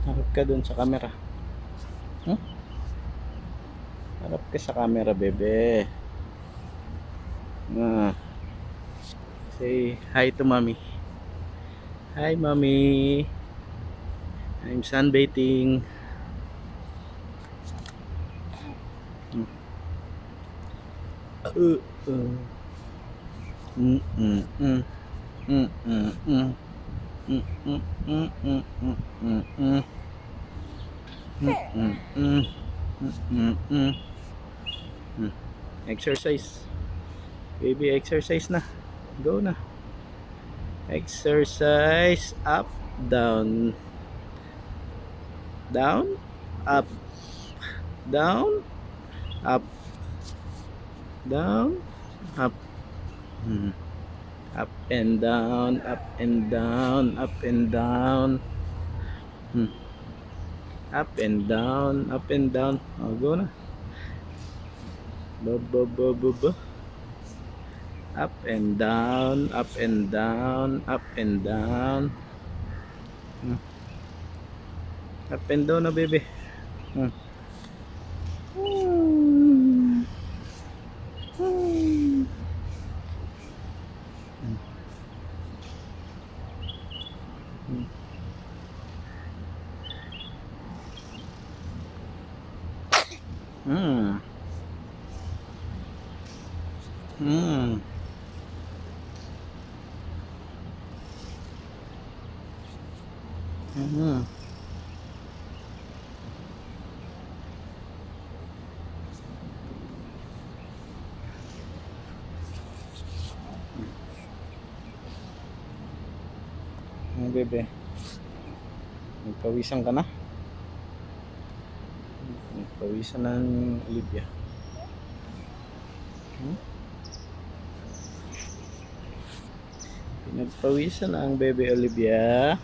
Harap ka dun sa camera. Hmm? Harap ka sa camera, bebe. Ah, say hi to mommy. Hi, mommy. I'm sunbathing. Hmm. Uh, uh. Mm, mm, mm. Mm, mm, mm. Mm, mm, mm, mm, mm, mm, mm. Mm, mm, mm. Mm, mm, mm. Mm. Exercise. Baby, exercise na. Go na. Exercise. Up, down. Down, up, down, up, down, up. Hmm. Up and down, up and down, up and down. Hmm. Up and down, up and down. Oh, go na. Ba, ba, ba, ba, ba. Up and down, up and down, up and down. Hmm. Up and down na, baby. Hmm. Hmm. Hmm. Hmm. Hmm. Hmm. Hmm. Hmm, bebe. Nagpawisan ka na? Nagpawisan na ng Olivia. Hmm? Pinagpawisan na ang bebe Olivia.